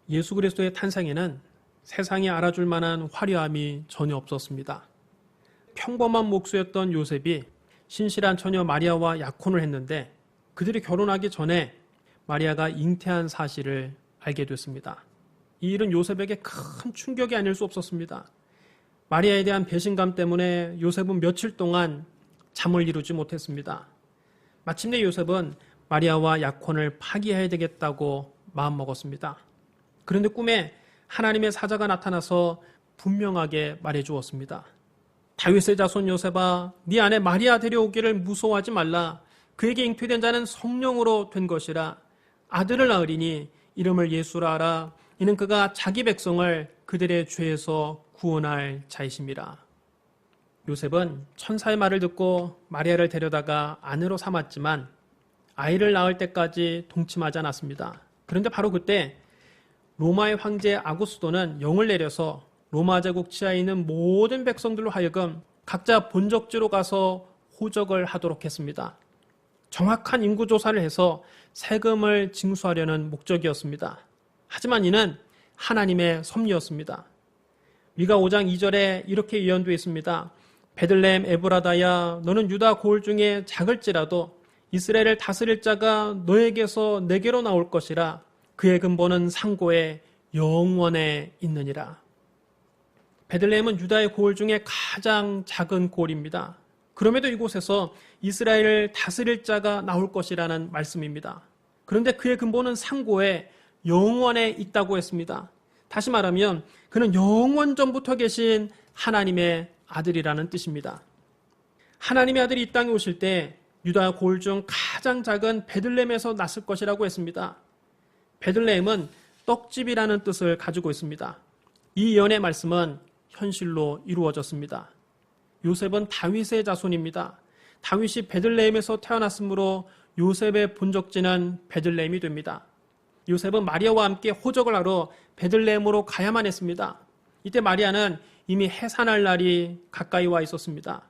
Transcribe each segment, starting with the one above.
예수 그리스도의 탄생에는 세상이 알아줄 만한 화려함이 전혀 없었습니다. 평범한 목수였던 요셉이 신실한 처녀 마리아와 약혼을 했는데 그들이 결혼하기 전에 마리아가 잉태한 사실을 알게 됐습니다. 이 일은 요셉에게 큰 충격이 아닐 수 없었습니다. 마리아에 대한 배신감 때문에 요셉은 며칠 동안 잠을 이루지 못했습니다. 마침내 요셉은 마리아와 약혼을 파기해야 되겠다고 마음먹었습니다. 그런데 꿈에 하나님의 사자가 나타나서 분명하게 말해주었습니다. 다윗의 자손 요셉아, 네 아내 마리아 데려오기를 무서워하지 말라. 그에게 잉태된 자는 성령으로 된 것이라. 아들을 낳으리니 이름을 예수라 하라. 이는 그가 자기 백성을 그들의 죄에서 구원할 자이심이라. 요셉은 천사의 말을 듣고 마리아를 데려다가 아내로 삼았지만 아이를 낳을 때까지 동침하지 않았습니다. 그런데 바로 그때 로마의 황제 아구스도는 영을 내려서 로마 제국 치하에 있는 모든 백성들로 하여금 각자 본적지로 가서 호적을 하도록 했습니다. 정확한 인구조사를 해서 세금을 징수하려는 목적이었습니다. 하지만 이는 하나님의 섭리였습니다. 미가 5장 2절에 이렇게 예언되어 있습니다. 베들레헴 에브라다야, 너는 유다 고을 중에 작을지라도 이스라엘을 다스릴 자가 너에게서 내게로 나올 것이라. 그의 근본은 상고에 영원에 있느니라. 베들레헴은 유다의 고을 중에 가장 작은 고을입니다. 그럼에도 이곳에서 이스라엘을 다스릴 자가 나올 것이라는 말씀입니다. 그런데 그의 근본은 상고에 영원에 있다고 했습니다. 다시 말하면 그는 영원 전부터 계신 하나님의 아들이라는 뜻입니다. 하나님의 아들이 이 땅에 오실 때 유다 고을 중 가장 작은 베들레헴에서 났을 것이라고 했습니다. 베들레헴은 떡집이라는 뜻을 가지고 있습니다. 이 예언의 말씀은 현실로 이루어졌습니다. 요셉은 다윗의 자손입니다. 다윗이 베들레헴에서 태어났으므로 요셉의 본적지는 베들레헴이 됩니다. 요셉은 마리아와 함께 호적을 하러 베들레헴으로 가야만 했습니다. 이때 마리아는 이미 해산할 날이 가까이 와 있었습니다.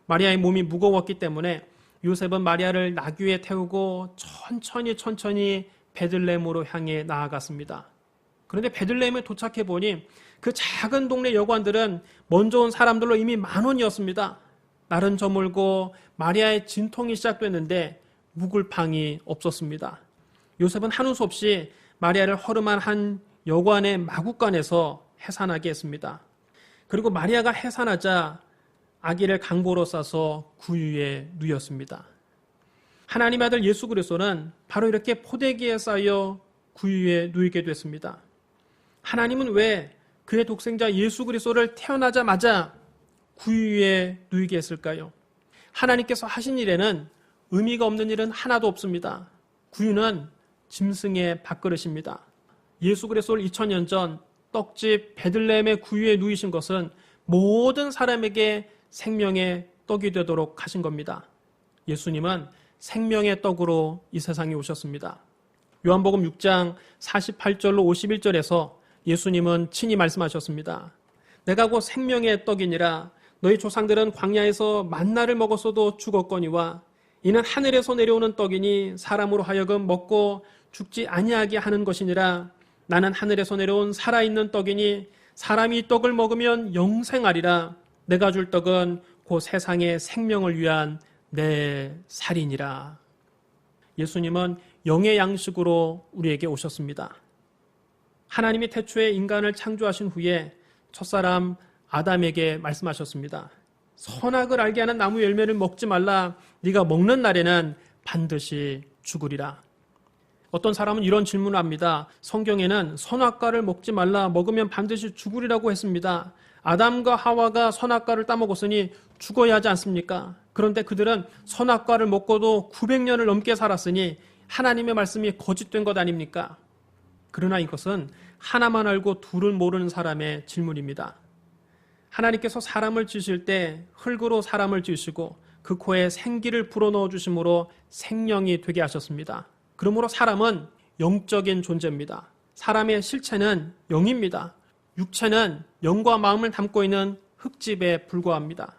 마리아의 몸이 무거웠기 때문에 요셉은 마리아를 나귀에 태우고 천천히 베들레헴으로 향해 나아갔습니다. 그런데 베들레헴에 도착해 보니 그 작은 동네 여관들은 먼저 온 사람들로 이미 만원이었습니다. 날은 저물고 마리아의 진통이 시작됐는데 묵을 방이 없었습니다. 요셉은 한우 수 없이 마리아를 허름한 한 여관의 마구간에서 해산하게 했습니다. 그리고 마리아가 해산하자 아기를 강보로 싸서 구유에 누였습니다. 하나님의 아들 예수 그리스도는 바로 이렇게 포대기에 쌓여 구유에 누이게 됐습니다. 하나님은 왜 그의 독생자 예수 그리스도를 태어나자마자 구유에 누이게 했을까요? 하나님께서 하신 일에는 의미가 없는 일은 하나도 없습니다. 구유는 짐승의 밥그릇입니다. 예수 그리스도를 2000년 전 떡집 베들레헴의 구유에 누이신 것은 모든 사람에게 생명의 떡이 되도록 하신 겁니다. 예수님은 생명의 떡으로 이 세상에 오셨습니다. 요한복음 6장 48절로 51절에서 예수님은 친히 말씀하셨습니다. 내가 곧 생명의 떡이니라. 너희 조상들은 광야에서 만나를 먹었어도 죽었거니와 이는 하늘에서 내려오는 떡이니 사람으로 하여금 먹고 죽지 아니하게 하는 것이니라. 나는 하늘에서 내려온 살아있는 떡이니 사람이 이 떡을 먹으면 영생하리라. 내가 줄 떡은 곧 세상의 생명을 위한 내 살이니라. 예수님은 영의 양식으로 우리에게 오셨습니다. 하나님이 태초에 인간을 창조하신 후에 첫사람 아담에게 말씀하셨습니다. 선악을 알게 하는 나무 열매를 먹지 말라. 네가 먹는 날에는 반드시 죽으리라. 어떤 사람은 이런 질문을 합니다. 성경에는 선악과를 먹지 말라, 먹으면 반드시 죽으리라고 했습니다. 아담과 하와가 선악과를 따먹었으니 죽어야 하지 않습니까? 그런데 그들은 선악과를 먹고도 900년을 넘게 살았으니 하나님의 말씀이 거짓된 것 아닙니까? 그러나 이것은 하나만 알고 둘을 모르는 사람의 질문입니다. 하나님께서 사람을 지으실 때 흙으로 사람을 지으시고 그 코에 생기를 불어넣어 주심으로 생명이 되게 하셨습니다. 그러므로 사람은 영적인 존재입니다. 사람의 실체는 영입니다. 육체는 영과 마음을 담고 있는 흙집에 불과합니다.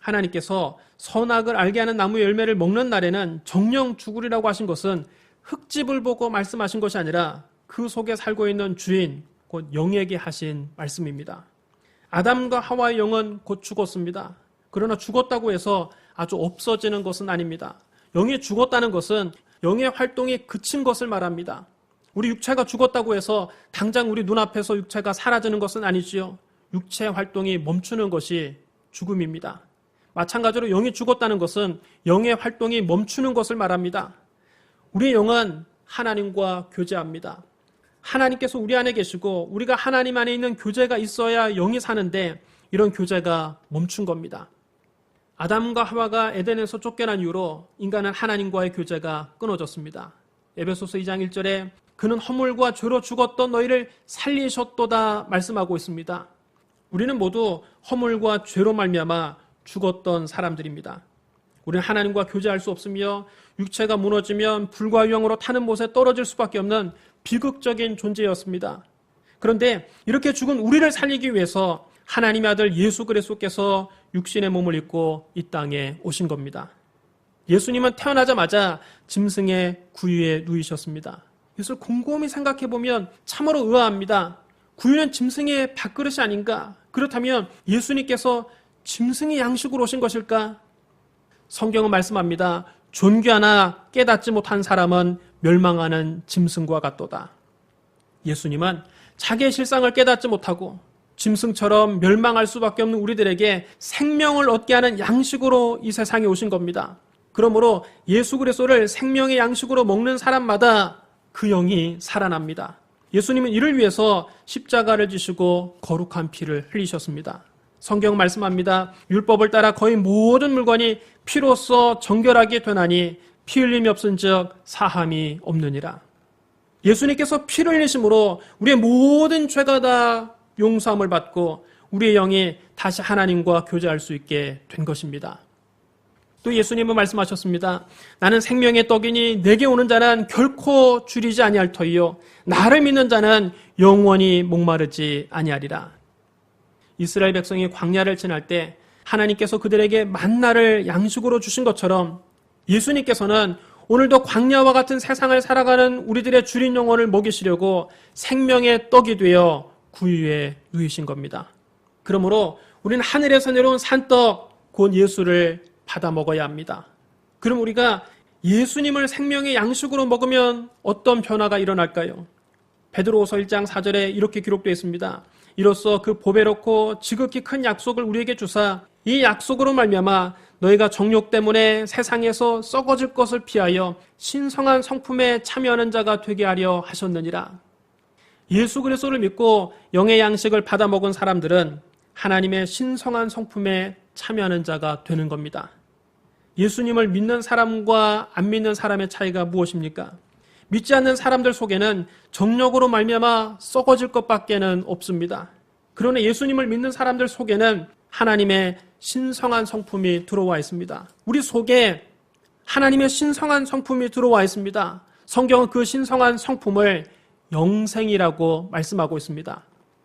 하나님께서 선악을 알게 하는 나무 열매를 먹는 날에는 정령 죽으리라고 하신 것은 흙집을 보고 말씀하신 것이 아니라 그 속에 살고 있는 주인, 곧 영에게 하신 말씀입니다. 아담과 하와의 영은 곧 죽었습니다. 그러나 죽었다고 해서 아주 없어지는 것은 아닙니다. 영이 죽었다는 것은 영의 활동이 그친 것을 말합니다. 우리 육체가 죽었다고 해서 당장 우리 눈앞에서 육체가 사라지는 것은 아니지요. 육체 활동이 멈추는 것이 죽음입니다. 마찬가지로 영이 죽었다는 것은 영의 활동이 멈추는 것을 말합니다. 우리의 영은 하나님과 교제합니다. 하나님께서 우리 안에 계시고 우리가 하나님 안에 있는 교제가 있어야 영이 사는데 이런 교제가 멈춘 겁니다. 아담과 하와가 에덴에서 쫓겨난 이후로 인간은 하나님과의 교제가 끊어졌습니다. 에베소서 2장 1절에 그는 허물과 죄로 죽었던 너희를 살리셨도다 말씀하고 있습니다. 우리는 모두 허물과 죄로 말미암아 죽었던 사람들입니다. 우리는 하나님과 교제할 수 없으며 육체가 무너지면 불과 유황으로 타는 못에 떨어질 수밖에 없는 비극적인 존재였습니다. 그런데 이렇게 죽은 우리를 살리기 위해서 하나님의 아들 예수 그리스도께서 육신의 몸을 입고 이 땅에 오신 겁니다. 예수님은 태어나자마자 짐승의 구유에 누이셨습니다. 이것을 곰곰이 생각해 보면 참으로 의아합니다. 구유는 짐승의 밥그릇이 아닌가? 그렇다면 예수님께서 짐승의 양식으로 오신 것일까? 성경은 말씀합니다. 존귀하나 깨닫지 못한 사람은 멸망하는 짐승과 같도다. 예수님은 자기의 실상을 깨닫지 못하고 짐승처럼 멸망할 수밖에 없는 우리들에게 생명을 얻게 하는 양식으로 이 세상에 오신 겁니다. 그러므로 예수 그리스도를 생명의 양식으로 먹는 사람마다 그 영이 살아납니다. 예수님은 이를 위해서 십자가를 지시고 거룩한 피를 흘리셨습니다. 성경 말씀합니다. 율법을 따라 거의 모든 물건이 피로써 정결하게 되나니 피 흘림이 없은즉 사함이 없느니라. 예수님께서 피를 흘리심으로 우리의 모든 죄가 다 용서함을 받고 우리의 영이 다시 하나님과 교제할 수 있게 된 것입니다. 또 예수님은 말씀하셨습니다. 나는 생명의 떡이니 내게 오는 자는 결코 줄이지 아니할 터이요 나를 믿는 자는 영원히 목마르지 아니하리라. 이스라엘 백성이 광야를 지날 때 하나님께서 그들에게 만나를 양식으로 주신 것처럼 예수님께서는 오늘도 광야와 같은 세상을 살아가는 우리들의 주린 영혼을 먹이시려고 생명의 떡이 되어 구유에 누이신 겁니다. 그러므로 우리는 하늘에서 내려온 산떡 곧 예수를 받아 먹어야 합니다. 그럼 우리가 예수님을 생명의 양식으로 먹으면 어떤 변화가 일어날까요? 베드로후서 1장 4절에 이렇게 기록되어 있습니다. 이로써 그 보배롭고 지극히 큰 약속을 우리에게 주사 이 약속으로 말미암아 너희가 정욕 때문에 세상에서 썩어질 것을 피하여 신성한 성품에 참여하는 자가 되게 하려 하셨느니라. 예수 그리스도를 믿고 영의 양식을 받아 먹은 사람들은 하나님의 신성한 성품에 참여하는 자가 되는 겁니다. 예수님을 믿는 사람과 안 믿는 사람의 차이가 무엇입니까? 믿지 않는 사람들 속에는 정욕으로 말미암아 썩어질 것밖에는 없습니다. 그러나 예수님을 믿는 사람들 속에는 하나님의 신성한 성품이 들어와 있습니다. 우리 속에 하나님의 신성한 성품이 들어와 있습니다. 성경은 그 신성한 성품을 영생이라고 말씀하고 있습니다.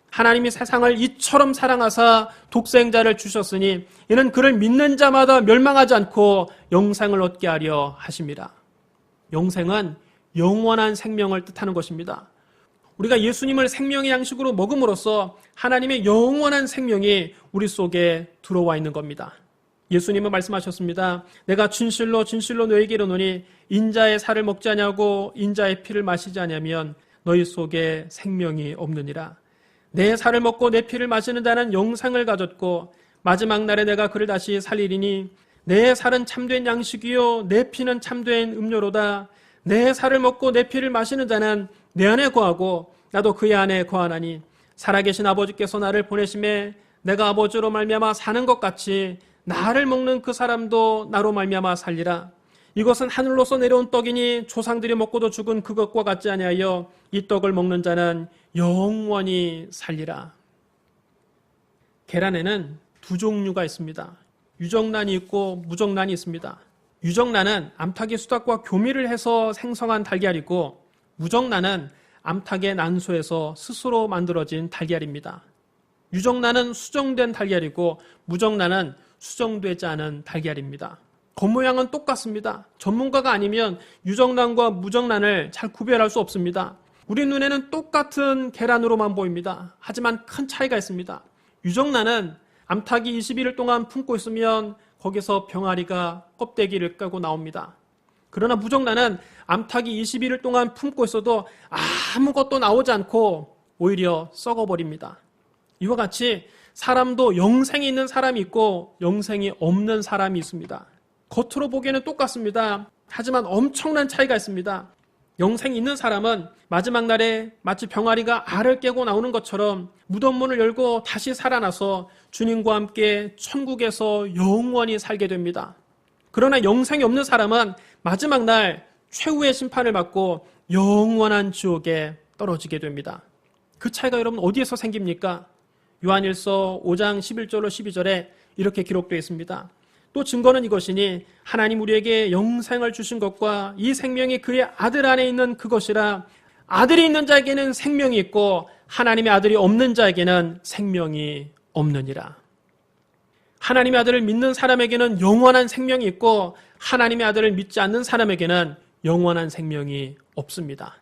하나님이 세상을 이처럼 사랑하사 독생자를 주셨으니 이는 그를 믿는 자마다 멸망하지 않고 영생을 얻게 하려 하심이라. 영생은 영원한 생명을 뜻하는 것입니다. 우리가 예수님을 생명의 양식으로 먹음으로써 하나님의 영원한 생명이 우리 속에 들어와 있는 겁니다. 예수님은 말씀하셨습니다. 내가 진실로 진실로 너희에게 이르노니 인자의 살을 먹지 아니하고 인자의 피를 마시지 아니하면 너희 속에 생명이 없느니라. 내 살을 먹고 내 피를 마시는 자는 영생을 가졌고 마지막 날에 내가 그를 다시 살리리니 내 살은 참된 양식이요 내 피는 참된 음료로다. 내 살을 먹고 내 피를 마시는 자는 내 안에 거하고 나도 그의 안에 거하나니 살아계신 아버지께서 나를 보내심에 내가 아버지로 말미암아 사는 것 같이 나를 먹는 그 사람도 나로 말미암아 살리라. 이것은 하늘로서 내려온 떡이니 조상들이 먹고도 죽은 그것과 같지 아니하여 이 떡을 먹는 자는 영원히 살리라. 계란에는 두 종류가 있습니다. 유정란이 있고 무정란이 있습니다. 유정란은 암탉이 수탉과 교미를 해서 생성한 달걀이고 무정란은 암탉의 난소에서 스스로 만들어진 달걀입니다. 유정란은 수정된 달걀이고 무정란은 수정되지 않은 달걀입니다. 겉모양은 똑같습니다. 전문가가 아니면 유정란과 무정란을 잘 구별할 수 없습니다. 우리 눈에는 똑같은 계란으로만 보입니다. 하지만 큰 차이가 있습니다. 유정란은 암탉이 21일 동안 품고 있으면 거기서 병아리가 껍데기를 까고 나옵니다. 그러나 무정란은 암탉이 21일 동안 품고 있어도 아무것도 나오지 않고 오히려 썩어버립니다. 이와 같이 사람도 영생이 있는 사람이 있고 영생이 없는 사람이 있습니다. 겉으로 보기에는 똑같습니다. 하지만 엄청난 차이가 있습니다. 영생이 있는 사람은 마지막 날에 마치 병아리가 알을 깨고 나오는 것처럼 무덤 문을 열고 다시 살아나서 주님과 함께 천국에서 영원히 살게 됩니다. 그러나 영생이 없는 사람은 마지막 날 최후의 심판을 받고 영원한 지옥에 떨어지게 됩니다. 그 차이가 여러분 어디에서 생깁니까? 요한일서 5장 11절로 12절에 이렇게 기록되어 있습니다. 또 증거는 이것이니 하나님 우리에게 영생을 주신 것과 이 생명이 그의 아들 안에 있는 그것이라. 아들이 있는 자에게는 생명이 있고 하나님의 아들이 없는 자에게는 생명이 없느니라. 하나님의 아들을 믿는 사람에게는 영원한 생명이 있고 하나님의 아들을 믿지 않는 사람에게는 영원한 생명이 없습니다.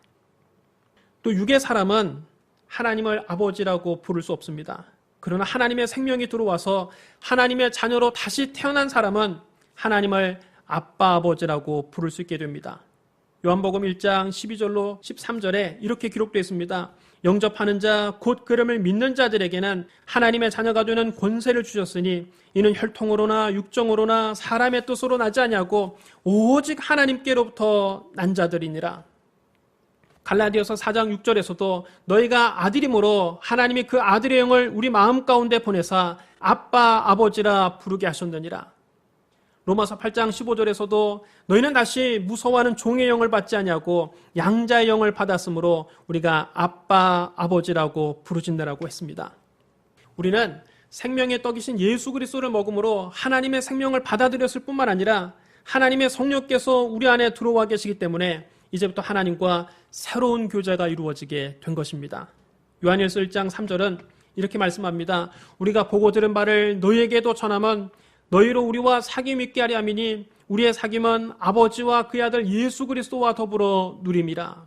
또 육의 사람은 하나님을 아버지라고 부를 수 없습니다. 그러나 하나님의 생명이 들어와서 하나님의 자녀로 다시 태어난 사람은 하나님을 아빠 아버지라고 부를 수 있게 됩니다. 요한복음 1장 12절로 13절에 이렇게 기록되어 있습니다. 영접하는 자 곧 그름을 믿는 자들에게는 하나님의 자녀가 되는 권세를 주셨으니 이는 혈통으로나 육정으로나 사람의 뜻으로 나지 아니하고 오직 하나님께로부터 난 자들이니라. 갈라디아서 4장 6절에서도 너희가 아들이므로 하나님이 그 아들의 영을 우리 마음 가운데 보내사 아빠 아버지라 부르게 하셨느니라. 로마서 8장 15절에서도 너희는 다시 무서워하는 종의 영을 받지 아니하고 양자의 영을 받았으므로 우리가 아빠 아버지라고 부르짖느라고 했습니다. 우리는 생명의 떡이신 예수 그리스도를 먹음으로 하나님의 생명을 받아들였을 뿐만 아니라 하나님의 성령께서 우리 안에 들어와 계시기 때문에 이제부터 하나님과 새로운 교제가 이루어지게 된 것입니다. 요한일서 1장 3절은 이렇게 말씀합니다. 우리가 보고 들은 바를 너희에게도 전하면 너희로 우리와 사귐 있게 하려 함이니 우리의 사귐은 아버지와 그의 아들 예수 그리스도와 더불어 누림이라.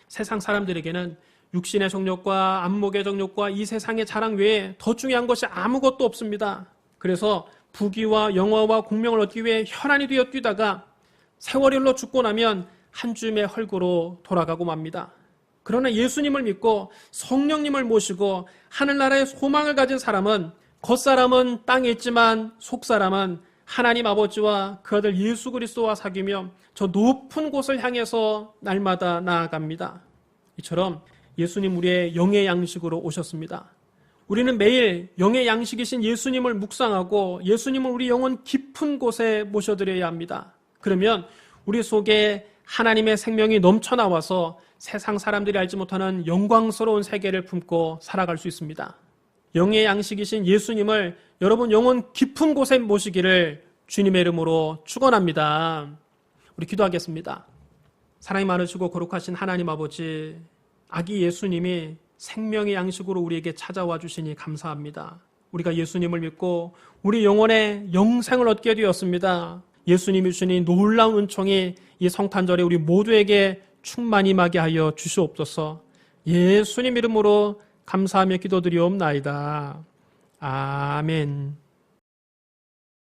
세상 사람들에게는 육신의 정욕과 안목의 정욕과 이 세상의 자랑 외에 더 중요한 것이 아무것도 없습니다. 그래서 부귀와 영화와 공명을 얻기 위해 혈안이 되어 뛰다가 세월이 흘러 죽고 나면 한 줌의 헐고로 돌아가고 맙니다. 그러나 예수님을 믿고 성령님을 모시고 하늘나라의 소망을 가진 사람은 겉사람은 땅에 있지만 속사람은 하나님 아버지와 그 아들 예수 그리스도와 사귀며 저 높은 곳을 향해서 날마다 나아갑니다. 이처럼 예수님 우리의 영의 양식으로 오셨습니다. 우리는 매일 영의 양식이신 예수님을 묵상하고 예수님을 우리 영혼 깊은 곳에 모셔드려야 합니다. 그러면 우리 속에 하나님의 생명이 넘쳐나와서 세상 사람들이 알지 못하는 영광스러운 세계를 품고 살아갈 수 있습니다. 영의 양식이신 예수님을 여러분 영혼 깊은 곳에 모시기를 주님의 이름으로 축원합니다. 우리 기도하겠습니다. 사랑이 많으시고 거룩하신 하나님 아버지, 아기 예수님이 생명의 양식으로 우리에게 찾아와 주시니 감사합니다. 우리가 예수님을 믿고 우리 영혼의 영생을 얻게 되었습니다. 예수님이 주신 놀라운 은총이 이 성탄절에 우리 모두에게 충만히 임하게 하여 주시옵소서. 예수님 이름으로 감사하며 기도드리옵나이다. 아멘.